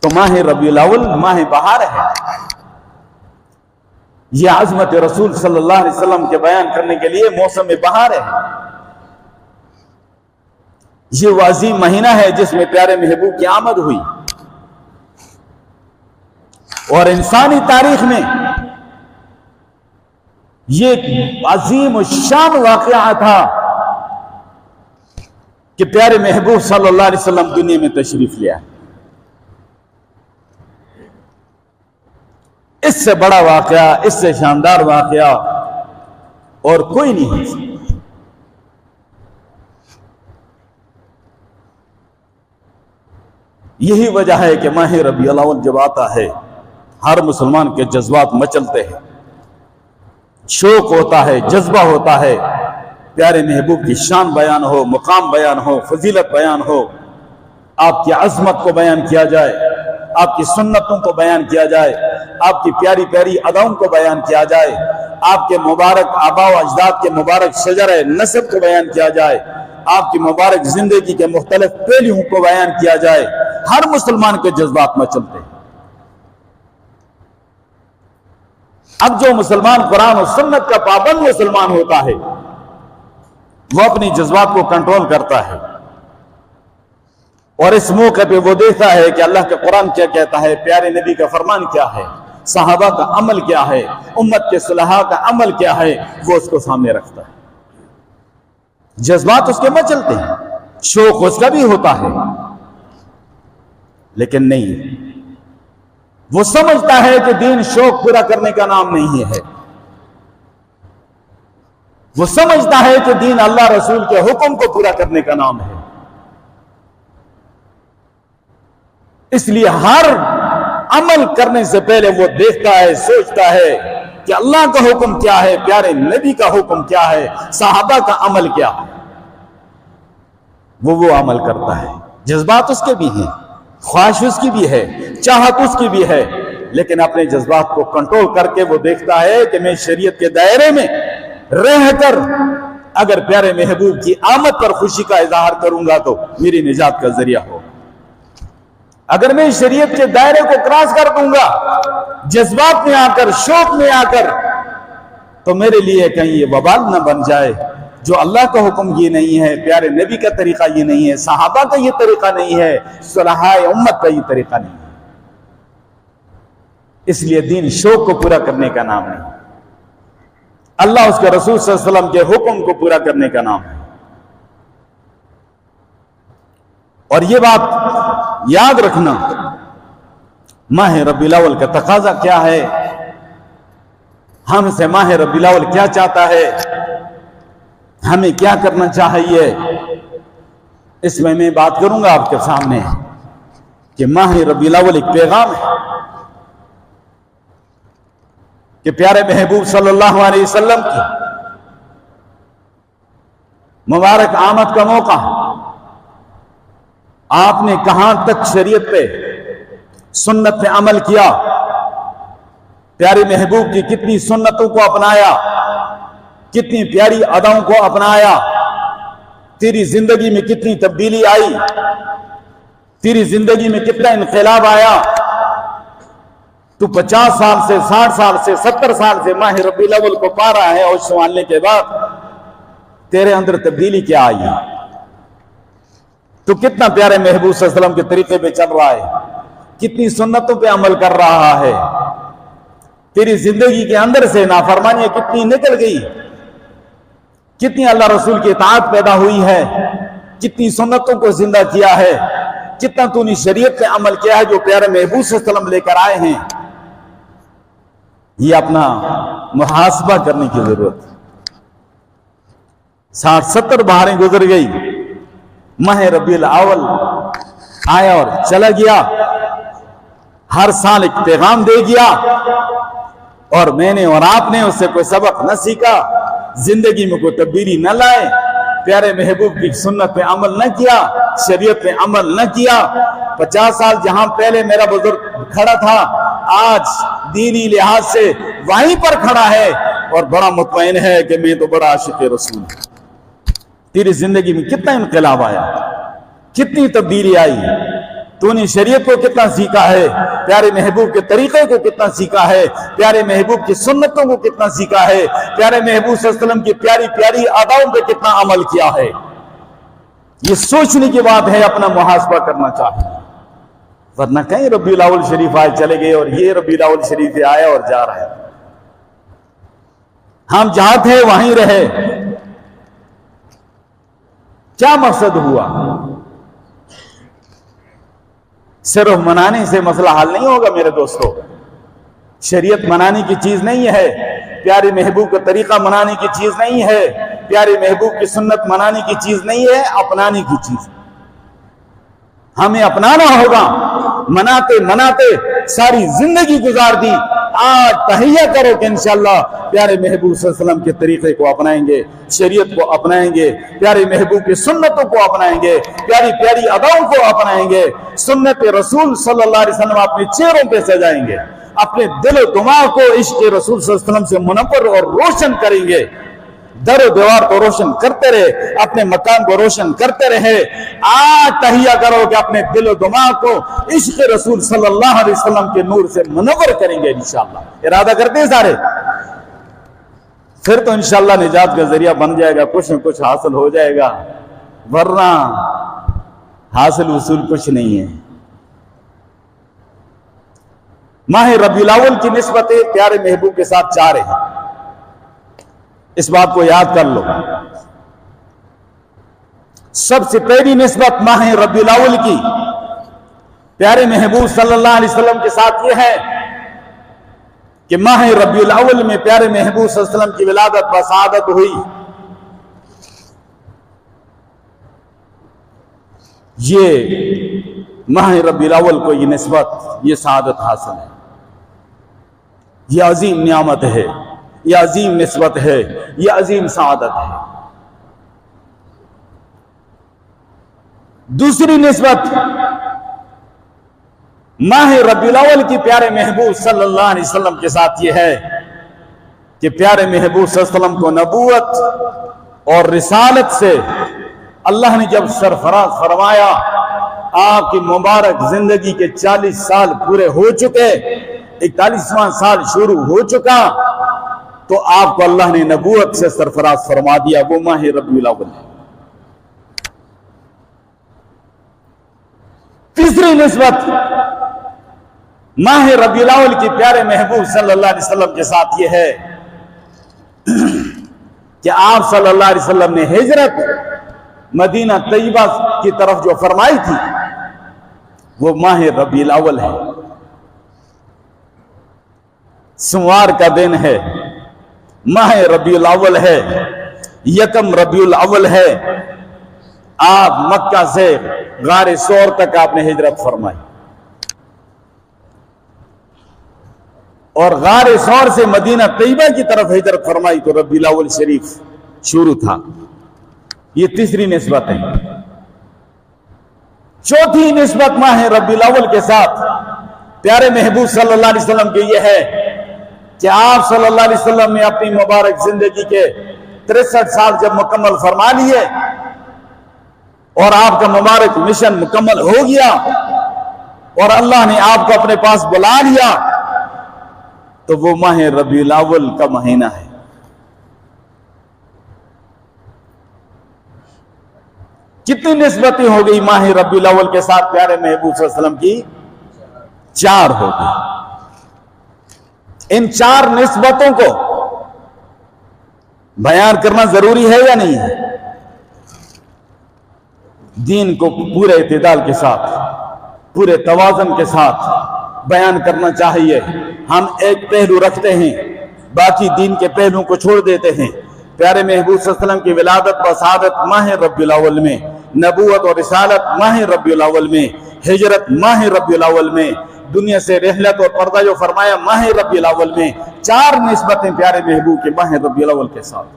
تو ماہ ربیع الاول ماہ بہار ہے. یہ عظمت رسول صلی اللہ علیہ وسلم کے بیان کرنے کے لیے موسم بہار ہے. یہ وہ عظیم مہینہ ہے جس میں پیارے محبوب کی آمد ہوئی. اور انسانی تاریخ میں یہ ایک عظیم الشان واقعہ تھا کہ پیارے محبوب صلی اللہ علیہ وسلم دنیا میں تشریف لیا. اس سے بڑا واقعہ، اس سے شاندار واقعہ اور کوئی نہیں ہے. یہی وجہ ہے کہ ماہ ربیع الاول جب آتا ہے ہر مسلمان کے جذبات مچلتے ہیں، شوق ہوتا ہے، جذبہ ہوتا ہے. پیارے محبوب کی شان بیان ہو، مقام بیان ہو، فضیلت بیان ہو، آپ کی عظمت کو بیان کیا جائے، آپ کی سنتوں کو بیان کیا جائے، آپ کی پیاری پیاری اداؤں کو بیان کیا جائے، آپ کے مبارک آباء و اجداد کے مبارک شجرہ نسب کو بیان کیا جائے، آپ کی مبارک زندگی کے مختلف پہلوؤں کو بیان کیا جائے. ہر مسلمان کے جذبات میں چلتے ہیں. اب جو مسلمان قرآن و سنت کا پابند مسلمان ہوتا ہے وہ اپنی جذبات کو کنٹرول کرتا ہے، اور اس موقع پہ وہ دیکھتا ہے کہ اللہ کا قرآن کیا کہتا ہے، پیارے نبی کا فرمان کیا ہے، صحابہ کا عمل کیا ہے، امت کے صلحاء کا عمل کیا ہے، وہ اس کو سامنے رکھتا ہے. جذبات اس کے مچلتے ہیں، شوق اس کا بھی ہوتا ہے، لیکن نہیں، وہ سمجھتا ہے کہ دین شوق پورا کرنے کا نام نہیں ہے. وہ سمجھتا ہے کہ دین اللہ رسول کے حکم کو پورا کرنے کا نام ہے. اس لیے ہر عمل کرنے سے پہلے وہ دیکھتا ہے، سوچتا ہے کہ اللہ کا حکم کیا ہے، پیارے نبی کا حکم کیا ہے، صحابہ کا عمل کیا ہے. وہ عمل کرتا ہے. جذبات اس کے بھی ہیں، خواہش اس کی بھی ہے، چاہت اس کی بھی ہے، لیکن اپنے جذبات کو کنٹرول کر کے وہ دیکھتا ہے کہ میں شریعت کے دائرے میں رہ کر اگر پیارے محبوب کی آمد پر خوشی کا اظہار کروں گا تو میری نجات کا ذریعہ ہو. اگر میں شریعت کے دائرے کو کراس کر دوں گا جذبات میں آ کر، شوق میں آ کر، تو میرے لیے کہیں یہ وبال نہ بن جائے. جو اللہ کا حکم یہ نہیں ہے، پیارے نبی کا طریقہ یہ نہیں ہے، صحابہ کا یہ طریقہ نہیں ہے، صلحاء امت کا یہ طریقہ نہیں ہے. اس لیے دین شوق کو پورا کرنے کا نام نہیں، اللہ اس کے رسول صلی اللہ علیہ وسلم کے حکم کو پورا کرنے کا نام ہے. اور یہ بات یاد رکھنا، ماہ ربیع الاول کا تقاضا کیا ہے، ہم سے ماہ ربیع الاول کیا چاہتا ہے، ہمیں کیا کرنا چاہیے. اس میں بات کروں گا آپ کے سامنے کہ ماہ ربیع الاول ایک پیغام ہے کہ پیارے محبوب صلی اللہ علیہ وسلم کی مبارک آمد کا موقع. آپ نے کہاں تک شریعت پہ، سنت پہ عمل کیا، پیارے محبوب کی کتنی سنتوں کو اپنایا، کتنی پیاری اداؤں کو اپنایا، تیری زندگی میں کتنی تبدیلی آئی، تیری زندگی میں کتنا انقلاب آیا. تو 50 سال سے، 60 سال سے، 70 سال سے ماہ ربیع الاول کو پا رہا ہے، اور سنبھالنے کے بعد تیرے اندر تبدیلی کیا آئی؟ تو کتنا پیارے محبوب صلی اللہ علیہ وسلم کے طریقے پہ چل رہا ہے، کتنی سنتوں پہ عمل کر رہا ہے، تیری زندگی کے اندر سے نافرمانیاں کتنی نکل گئی، کتنی اللہ رسول کی اطاعت پیدا ہوئی ہے، کتنی سنتوں کو زندہ کیا ہے، کتنا تو نے شریعت پہ عمل کیا ہے جو پیارے محبوب صلی اللہ علیہ وسلم لے کر آئے ہیں. یہ اپنا محاسبہ کرنے کی ضرورت ہے. 60-70 بہاریں گزر گئی، ماہ ربیع الاول آیا اور چلا گیا، ہر سال ایک پیغام دے گیا، اور میں نے اور آپ نے اس سے کوئی سبق نہ سیکھا، زندگی میں کوئی تبدیلی نہ لائے، پیارے محبوب کی سنت پہ عمل نہ کیا، شریعت پہ عمل نہ کیا. 50 سال جہاں پہلے میرا بزرگ کھڑا تھا، آج دینی لحاظ سے وہیں پر کھڑا ہے اور بڑا مطمئن ہے کہ میں تو بڑا عاشق رسول ہوں. تیری زندگی میں کتنا انقلاب آیا، کتنی تبدیلی آئی. تو تو نے شریعت کو کتنا سیکھا ہے، پیارے محبوب کے طریقے کو کتنا سیکھا ہے، پیارے محبوب کی سنتوں کو کتنا سیکھا ہے، پیارے محبوب صلی اللہ علیہ وسلم کی پیاری پیاری اداؤں پہ کتنا عمل کیا ہے۔ یہ سوچنے کی بات ہے، اپنا محاسبہ کرنا چاہیے، ورنہ کہیں ربیع الاول شریف آئے چلے گئے اور یہ ربیع الاول شریف آیا اور جا رہا ہے، ہم جہاں تھے وہیں رہے، کیا مقصد ہوا؟ صرف منانے سے مسئلہ حل نہیں ہوگا میرے دوستو، شریعت منانے کی چیز نہیں ہے، پیارے محبوب کا طریقہ منانے کی چیز نہیں ہے، پیارے محبوب کی سنت منانے کی چیز نہیں ہے، اپنانے کی چیز۔ ہمیں اپنانا ہوگا، مناتے مناتے ساری زندگی گزار دی، آج تہیہ کرو کہ انشاءاللہ پیارے محبوب صلی اللہ علیہ وسلم کے طریقے کو اپنائیں گے، شریعت کو اپنائیں گے، پیارے محبوب کی سنتوں کو اپنائیں گے، پیاری پیاری اداؤں کو اپنائیں گے، سنت رسول صلی اللہ علیہ وسلم اپنے چہروں پہ سجائیں گے، اپنے دل و دماغ کو عشق رسول صلی اللہ علیہ وسلم سے منور اور روشن کریں گے، در و دیوار کو روشن کرتے رہے، اپنے مکان کو روشن کرتے رہے۔ آج تہیہ کرو کہ اپنے دل و دماغ کو عشق رسول صلی اللہ علیہ وسلم کے نور سے منور کریں گے انشاءاللہ۔ ارادہ کرتے ہیں سارے؟ پھر تو انشاءاللہ نجات کا ذریعہ بن جائے گا، کچھ نہ کچھ حاصل ہو جائے گا، ورنہ حاصل وصول کچھ نہیں ہے۔ ماہ ربیع الاول کی نسبت پیارے محبوب کے ساتھ 4 ہیں، اس بات کو یاد کر لو۔ سب سے پہلی نسبت ماہ ربیع الاول کی پیارے محبوب صلی اللہ علیہ وسلم کے ساتھ یہ ہے کہ ماہ ربیع الاول میں پیارے محبوب صلی اللہ علیہ وسلم کی ولادت و سعادت ہوئی۔ یہ ماہ ربیع الاول کو یہ نسبت، یہ سعادت حاصل ہے، یہ عظیم نعمت ہے، یہ عظیم نسبت ہے، یہ عظیم سعادت ہے۔ دوسری نسبت ماہ ربیع الاول کی پیارے محبوب صلی اللہ علیہ وسلم کے ساتھ یہ ہے کہ پیارے محبوب صلی اللہ علیہ وسلم کو نبوت اور رسالت سے اللہ نے جب سرفراز فرمایا، آپ کی مبارک زندگی کے 40 سال پورے ہو چکے، 41واں سال شروع ہو چکا، تو آپ کو اللہ نے نبوت سے سرفراز فرما دیا، وہ ماہ ربیع الاول ہے۔ تیسری نسبت ماہ ربیع الاول کی پیارے محبوب صلی اللہ علیہ وسلم کے ساتھ یہ ہے کہ آپ صلی اللہ علیہ وسلم نے ہجرت مدینہ طیبہ کی طرف جو فرمائی تھی، وہ ماہ ربیع الاول ہے، سوار کا دن ہے، ماہ ربیع الاول ہے، یکم ربیع الاول ہے، آپ مکہ سے غار ثور تک آپ نے ہجرت فرمائی، اور غار ثور سے مدینہ طیبہ کی طرف ہجرت فرمائی تو ربیع الاول شریف شروع تھا۔ یہ تیسری نسبت ہے۔ چوتھی نسبت ماہ ربیع الاول کے ساتھ پیارے محبوب صلی اللہ علیہ وسلم کے یہ ہے کہ آپ صلی اللہ علیہ وسلم نے اپنی مبارک زندگی کے 63 سال جب مکمل فرما لیے اور آپ کا مبارک مشن مکمل ہو گیا اور اللہ نے آپ کو اپنے پاس بلا لیا، تو وہ ماہ ربیع الاول کا مہینہ ہے۔ کتنی نسبتیں ہو گئی ماہ ربیع الاول کے ساتھ پیارے محبوب صلی اللہ علیہ وسلم کی؟ 4 ہو گئی۔ ان 4 نسبتوں کو بیان کرنا ضروری ہے یا نہیں ہے؟ دین کو پورے اعتدال کے ساتھ، پورے توازن کے ساتھ بیان کرنا چاہیے۔ ہم ایک پہلو رکھتے ہیں، باقی دین کے پہلوں کو چھوڑ دیتے ہیں۔ پیارے محبوب صلی اللہ علیہ وسلم کی ولادت و سعادت ماہ ربیع الاول میں، نبوت اور رسالت ماہ ربیع الاول میں، ہجرت ماہ ربیع الاول میں، دنیا سے رحلت اور پردہ جو فرمایا ماہ ربیع الاول میں۔ 4 نسبتیں پیارے محبوب کے ماہ ربیع الاول کے ساتھ۔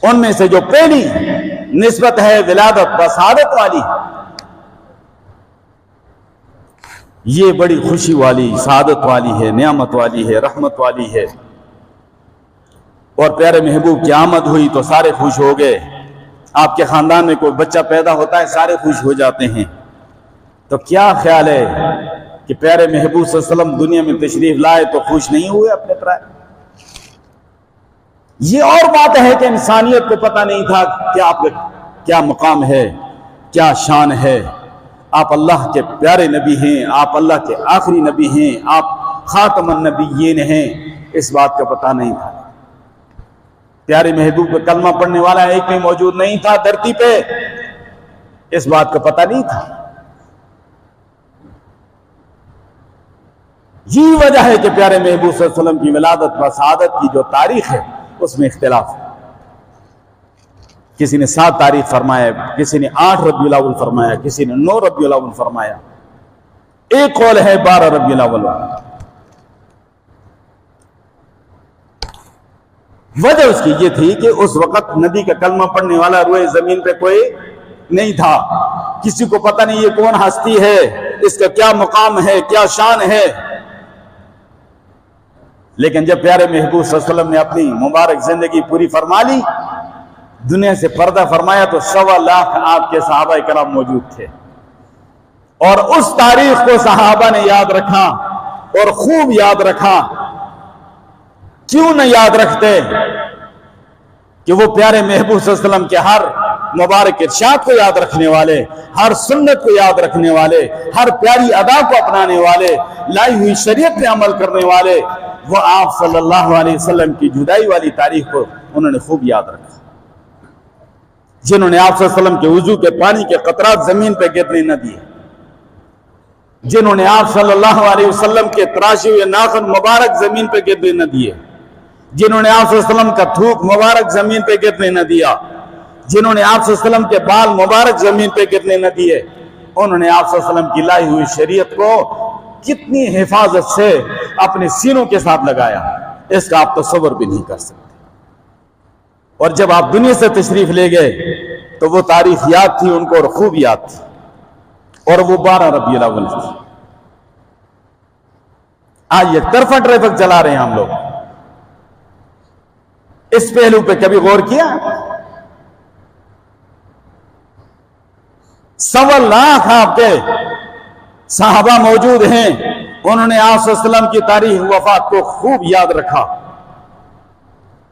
ان میں سے جو پہلی نسبت ہے ولادت و سعادت والی، یہ بڑی خوشی والی، سعادت والی ہے، نعمت والی ہے، رحمت والی ہے، اور پیارے محبوب کی آمد ہوئی تو سارے خوش ہو گئے، آپ کے خاندان میں کوئی بچہ پیدا ہوتا ہے سارے خوش ہو جاتے ہیں، تو کیا خیال ہے کہ پیارے محبوب صلی اللہ علیہ وسلم دنیا میں تشریف لائے تو خوش نہیں ہوئے اپنے پرائے؟ یہ اور بات ہے کہ انسانیت کو پتہ نہیں تھا کہ آپ کا کیا مقام ہے، کیا شان ہے، آپ اللہ کے پیارے نبی ہیں، آپ اللہ کے آخری نبی ہیں، آپ خاتم النبیین ہیں، اس بات کا پتہ نہیں تھا۔ پیارے محبوب کا کلمہ پڑھنے والا ایک بھی موجود نہیں تھا دھرتی پہ، اس بات کا پتہ نہیں تھا۔ یہ وجہ ہے کہ پیارے محبوب صلی اللہ علیہ وسلم کی ولادت و سعادت کی جو تاریخ ہے اس میں اختلاف ہے۔ کسی نے 7 تاریخ فرمایا، کسی نے 8 ربیع الاول فرمایا، کسی نے 9 ربیع الاول فرمایا، ایک قول ہے 12 ربیع الاول۔ وجہ اس کی یہ تھی کہ اس وقت نبی کا کلمہ پڑھنے والا روئے زمین پہ کوئی نہیں تھا، کسی کو پتہ نہیں یہ کون ہستی ہے، اس کا کیا مقام ہے، کیا شان ہے۔ لیکن جب پیارے محبوب صلی اللہ علیہ وسلم نے اپنی مبارک زندگی پوری فرما لی، دنیا سے پردہ فرمایا، تو 1.25 لاکھ آپ کے صحابہ کرام موجود تھے، اور اس تاریخ کو صحابہ نے یاد رکھا اور خوب یاد رکھا۔ کیوں نہ یاد رکھتے کہ وہ پیارے محبوب صلی اللہ علیہ وسلم کے ہر مبارک ارشاد کو یاد رکھنے والے، ہر سنت کو یاد رکھنے والے، ہر پیاری ادا کو اپنانے والے، لائی ہوئی شریعت پہ عمل کرنے والے، وہ آپ صلی اللہ علیہ وسلم کی جدائی والی تاریخ کو انہوں نے خوب یاد رکھا۔ جنہوں نے آپ صلی اللہ علیہ وسلم کے وضو کے پانی کے قطرات زمین پہ گرنے نہ دیے، جنہوں نے آپ صلی اللہ علیہ وسلم کے تراشے ہوئے ناخن مبارک زمین پہ گرنے نہ دیے، جنہوں نے آپ صلی اللہ علیہ وسلم کا تھوک مبارک زمین پہ گرنے نہ دیا، جنہوں نے آپ صلی اللہ علیہ وسلم کے بال مبارک زمین پہ گرنے نہ دیے، انہوں نے آپ صلی اللہ علیہ وسلم کی لائی ہوئی شریعت کو کتنی حفاظت سے اپنے سینوں کے ساتھ لگایا، اس کا آپ تصور بھی نہیں کر سکتے۔ اور جب آپ دنیا سے تشریف لے گئے تو وہ تاریخ یاد تھی ان کو، اور خوب یاد تھی، اور وہ 12 ربیع الاول تھی۔ آج یہ طرفہ ٹریفک چلا رہے ہیں ہم لوگ، اس پہلو پہ کبھی غور کیا؟ 1.25 لاکھ آپ کے صحابہ موجود ہیں، انہوں نے آپ صلی اللہ علیہ وسلم کی تاریخ وفات کو خوب یاد رکھا۔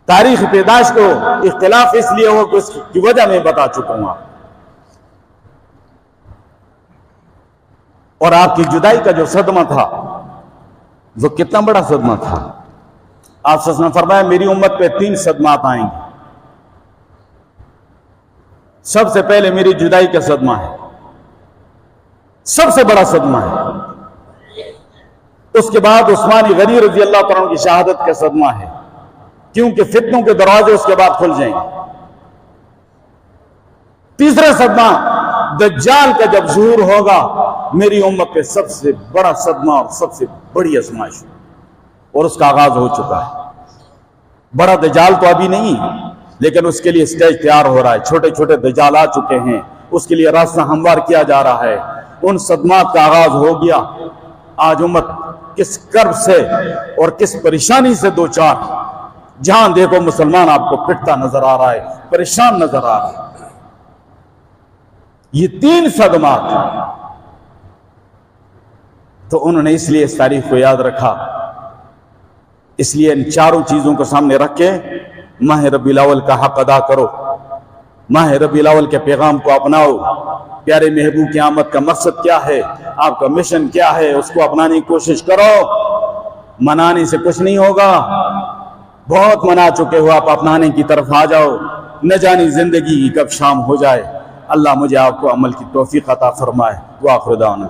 تاریخ پیدائش کو اختلاف اس لیے ہو کہ اس کی وجہ میں بتا چکا ہوں۔ اور آپ کی جدائی کا جو صدمہ تھا وہ کتنا بڑا صدمہ تھا۔ آپ صلی اللہ علیہ وسلم فرمایا میری امت پہ 3 صدمات آئیں گے۔ سب سے پہلے میری جدائی کا صدمہ ہے، سب سے بڑا صدمہ ہے۔ اس کے بعد عثمان غنی رضی اللہ تعالیٰ عنہ کی شہادت کا صدمہ ہے، کیونکہ فتنوں کے دروازے اس کے بعد کھل جائیں گے۔ تیسرا صدمہ دجال کا جب ظہور ہوگا، میری امت پہ سب سے بڑا صدمہ اور سب سے بڑی آزمائش، اور اس کا آغاز ہو چکا ہے۔ بڑا دجال تو ابھی نہیں، لیکن اس کے لیے سٹیج تیار ہو رہا ہے، چھوٹے چھوٹے دجال آ چکے ہیں، اس کے لیے راستہ ہموار کیا جا رہا ہے۔ ان صدمات کا آغاز ہو گیا۔ آج امت کس کرب سے اور کس پریشانی سے دوچار، جہاں دیکھو مسلمان آپ کو پٹتا نظر آ رہا ہے، پریشان نظر آ رہا ہے۔ یہ 3 صدمات، تو انہوں نے اس لیے اس تاریخ کو یاد رکھا، اس لیے ان 4 چیزوں کو سامنے رکھ کے ماہ ربیع الاول کا حق ادا کرو، ماہ ربیع الاول کے پیغام کو اپناؤ۔ پیارے محبوب کی آمد کا مقصد کیا ہے، آپ کا مشن کیا ہے، اس کو اپنانے کی کوشش کرو۔ منانے سے کچھ نہیں ہوگا، بہت منا چکے ہو، آپ اپنانے کی طرف آ جاؤ، نہ جانی زندگی کب شام ہو جائے۔ اللہ مجھے آپ کو عمل کی توفیق عطا فرمائے۔ وآخر دعوانا